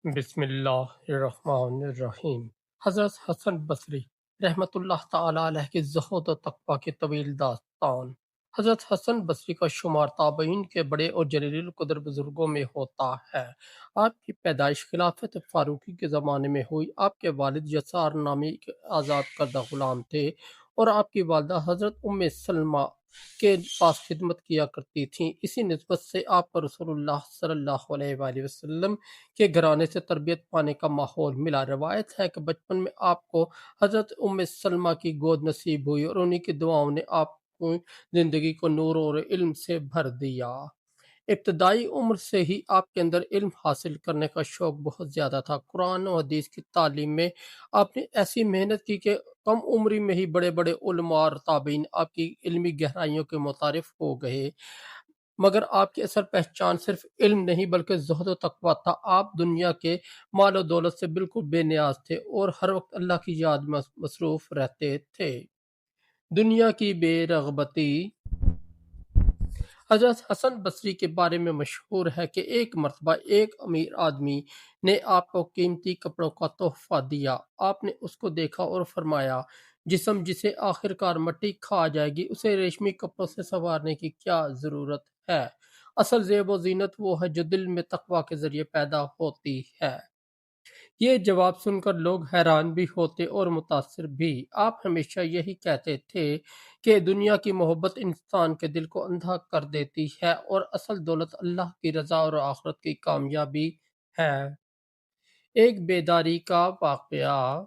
بسم اللہ الرحمن الرحیم۔ حضرت حسن بصری رحمۃ اللہ تعالی علیہ کے زہد و تقویٰ کی طویل داستان۔ حضرت حسن بصری کا شمار تابعین کے بڑے اور جلیل القدر بزرگوں میں ہوتا ہے۔ آپ کی پیدائش خلافت فاروقی کے زمانے میں ہوئی۔ آپ کے والد یسار نامی ایک آزاد کردہ غلام تھے اور آپ کی والدہ حضرت ام سلمہ کے پاس خدمت کیا کرتی تھیں۔ اسی نسبت سے آپ کو رسول اللہ صلی اللہ علیہ وآلہ وسلم کے گھرانے سے تربیت پانے کا ماحول ملا۔ روایت ہے کہ بچپن میں آپ کو حضرت ام سلمہ کی گود نصیب ہوئی اور انہی کی دعاؤں نے آپ کی زندگی کو نور اور علم سے بھر دیا۔ ابتدائی عمر سے ہی آپ کے اندر علم حاصل کرنے کا شوق بہت زیادہ تھا۔ قرآن و حدیث کی تعلیم میں آپ نے ایسی محنت کی کہ کم عمری میں ہی بڑے بڑے علماء اور تابعین آپ کی علمی گہرائیوں کے متعارف ہو گئے۔ مگر آپ کی اصل پہچان صرف علم نہیں بلکہ زہد و تقویٰ تھا۔ آپ دنیا کے مال و دولت سے بالکل بے نیاز تھے اور ہر وقت اللہ کی یاد میں مصروف رہتے تھے۔ دنیا کی بے رغبتی۔ حضرت حسن بصری کے بارے میں مشہور ہے کہ ایک مرتبہ ایک امیر آدمی نے آپ کو قیمتی کپڑوں کا تحفہ دیا۔ آپ نے اس کو دیکھا اور فرمایا، جسم جسے آخرکار مٹی کھا جائے گی اسے ریشمی کپڑوں سے سنوارنے کی کیا ضرورت ہے؟ اصل زیب و زینت وہ ہے جو دل میں تقویٰ کے ذریعے پیدا ہوتی ہے۔ یہ جواب سن کر لوگ حیران بھی ہوتے اور متاثر بھی۔ آپ ہمیشہ یہی کہتے تھے کہ دنیا کی محبت انسان کے دل کو اندھا کر دیتی ہے اور اصل دولت اللہ کی رضا اور آخرت کی کامیابی ہے۔ ایک بیداری کا واقعہ۔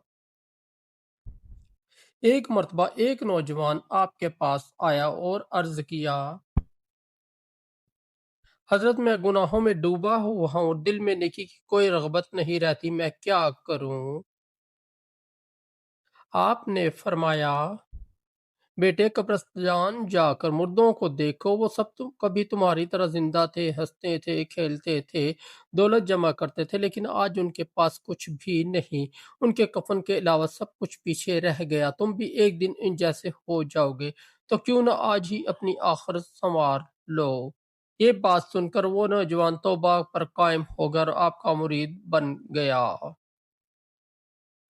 ایک مرتبہ ایک نوجوان آپ کے پاس آیا اور عرض کیا، حضرت میں گناہوں میں ڈوبا ہوا ہوں اور دل میں نیکی کی کوئی رغبت نہیں رہتی، میں کیا کروں؟ آپ نے فرمایا، بیٹے قبرستان جا کر مردوں کو دیکھو، وہ سب کبھی تمہاری طرح زندہ تھے، ہنستے تھے، کھیلتے تھے، دولت جمع کرتے تھے، لیکن آج ان کے پاس کچھ بھی نہیں۔ ان کے کفن کے علاوہ سب کچھ پیچھے رہ گیا۔ تم بھی ایک دن ان جیسے ہو جاؤ گے، تو کیوں نہ آج ہی اپنی آخرت سنوار لو۔ یہ بات سن کر وہ نوجوان توبہ پر قائم ہو گیا اور آپ کا مرید بن گیا۔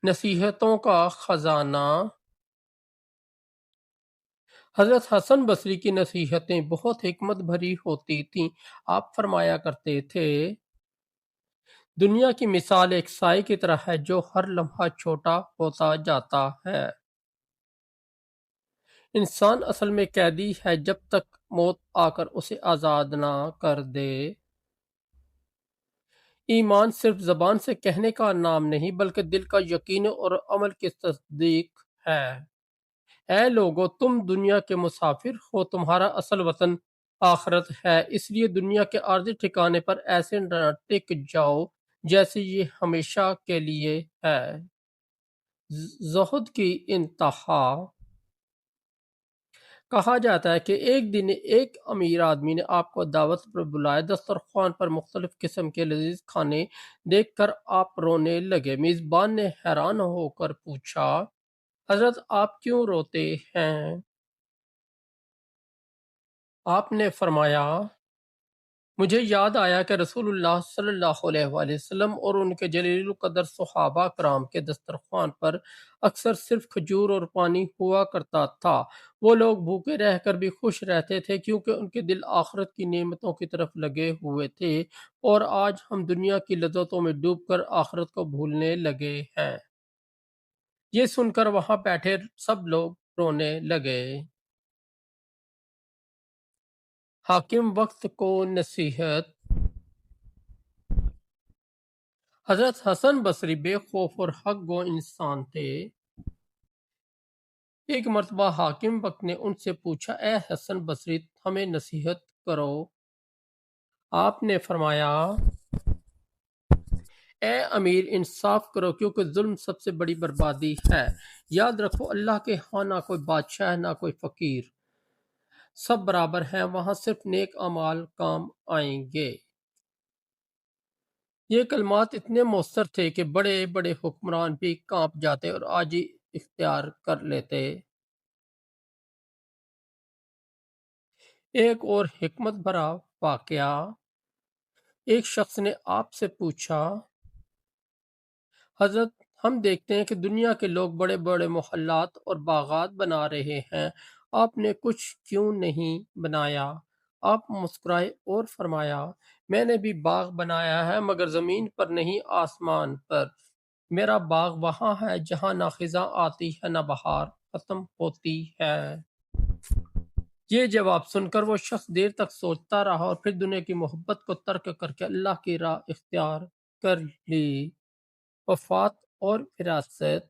نصیحتوں کا خزانہ۔ حضرت حسن بصری کی نصیحتیں بہت حکمت بھری ہوتی تھیں۔ آپ فرمایا کرتے تھے، دنیا کی مثال ایک سائے کی طرح ہے جو ہر لمحہ چھوٹا ہوتا جاتا ہے۔ انسان اصل میں قیدی ہے جب تک موت آ کر اسے آزاد نہ کر دے۔ ایمان صرف زبان سے کہنے کا نام نہیں بلکہ دل کا یقین اور عمل کی تصدیق ہے۔ اے لوگو، تم دنیا کے مسافر ہو، تمہارا اصل وطن آخرت ہے، اس لیے دنیا کے عارضی ٹھکانے پر ایسے نہ ٹک جاؤ جیسے یہ ہمیشہ کے لیے ہے۔ زہد کی انتہا۔ کہا جاتا ہے کہ ایک دن ایک امیر آدمی نے آپ کو دعوت پر بلایا۔ دسترخوان پر مختلف قسم کے لذیذ کھانے دیکھ کر آپ رونے لگے۔ میزبان نے حیران ہو کر پوچھا، حضرت آپ کیوں روتے ہیں؟ آپ نے فرمایا، مجھے یاد آیا کہ رسول اللہ صلی اللہ علیہ وآلہ وسلم اور ان کے جلیل القدر صحابہ کرام کے دسترخوان پر اکثر صرف کھجور اور پانی ہوا کرتا تھا۔ وہ لوگ بھوکے رہ کر بھی خوش رہتے تھے کیونکہ ان کے دل آخرت کی نعمتوں کی طرف لگے ہوئے تھے، اور آج ہم دنیا کی لذتوں میں ڈوب کر آخرت کو بھولنے لگے ہیں۔ یہ سن کر وہاں بیٹھے سب لوگ رونے لگے۔ حاکم وقت کو نصیحت۔ حضرت حسن بصری بے خوف اور حق گو انسان تھے۔ ایک مرتبہ حاکم وقت نے ان سے پوچھا، اے حسن بصری، ہمیں نصیحت کرو۔ آپ نے فرمایا، اے امیر، انصاف کرو کیونکہ ظلم سب سے بڑی بربادی ہے۔ یاد رکھو، اللہ کے ہاں نہ کوئی بادشاہ نہ کوئی فقیر، سب برابر ہیں، وہاں صرف نیک اعمال کام آئیں گے۔ یہ کلمات اتنے مؤثر تھے کہ بڑے بڑے حکمران بھی کانپ جاتے اور عاجزی اختیار کر لیتے۔ ایک اور حکمت بھرا واقعہ۔ ایک شخص نے آپ سے پوچھا، حضرت ہم دیکھتے ہیں کہ دنیا کے لوگ بڑے بڑے محلات اور باغات بنا رہے ہیں، آپ نے کچھ کیوں نہیں بنایا؟ آپ مسکرائے اور فرمایا، میں نے بھی باغ بنایا ہے مگر زمین پر نہیں، آسمان پر۔ میرا باغ وہاں ہے جہاں نہ خزاں آتی ہے نہ بہار ختم ہوتی ہے۔ یہ جواب سن کر وہ شخص دیر تک سوچتا رہا اور پھر دنیا کی محبت کو ترک کر کے اللہ کی راہ اختیار کر لی۔ وفات اور وراثت۔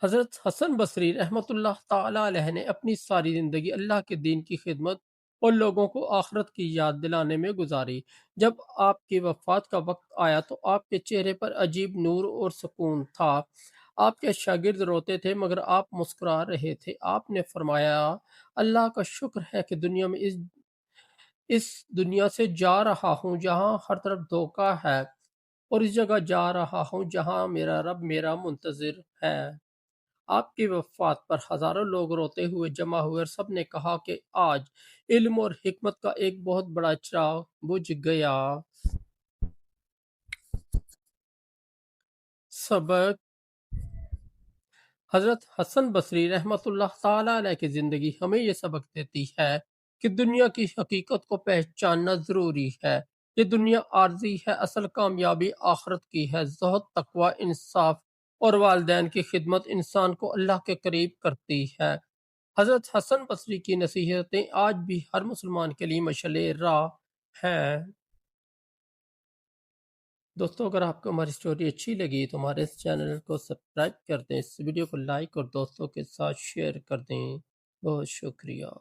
حضرت حسن بصری رحمۃ اللہ تعالی علیہ نے اپنی ساری زندگی اللہ کے دین کی خدمت اور لوگوں کو آخرت کی یاد دلانے میں گزاری۔ جب آپ کی وفات کا وقت آیا تو آپ کے چہرے پر عجیب نور اور سکون تھا۔ آپ کے شاگرد روتے تھے مگر آپ مسکرا رہے تھے۔ آپ نے فرمایا، اللہ کا شکر ہے کہ اس دنیا سے جا رہا ہوں جہاں ہر طرف دھوکہ ہے، اور اس جگہ جا رہا ہوں جہاں میرا رب میرا منتظر ہے۔ آپ کی وفات پر ہزاروں لوگ روتے ہوئے جمع ہوئے اور سب نے کہا کہ آج علم اور حکمت کا ایک بہت بڑا چراغ بجھ گیا۔ سبق: حضرت حسن بصری رحمۃ اللہ تعالی علیہ کی زندگی ہمیں یہ سبق دیتی ہے کہ دنیا کی حقیقت کو پہچاننا ضروری ہے۔ یہ دنیا عارضی ہے، اصل کامیابی آخرت کی ہے۔ زہد، تقوی، انصاف اور والدین کی خدمت انسان کو اللہ کے قریب کرتی ہے۔ حضرت حسن بصری کی نصیحتیں آج بھی ہر مسلمان کے لیے مشعل راہ ہیں۔ دوستو، اگر آپ کو ہماری سٹوری اچھی لگی تو ہمارے اس چینل کو سبسکرائب کر دیں، اس ویڈیو کو لائک اور دوستوں کے ساتھ شیئر کر دیں۔ بہت شکریہ۔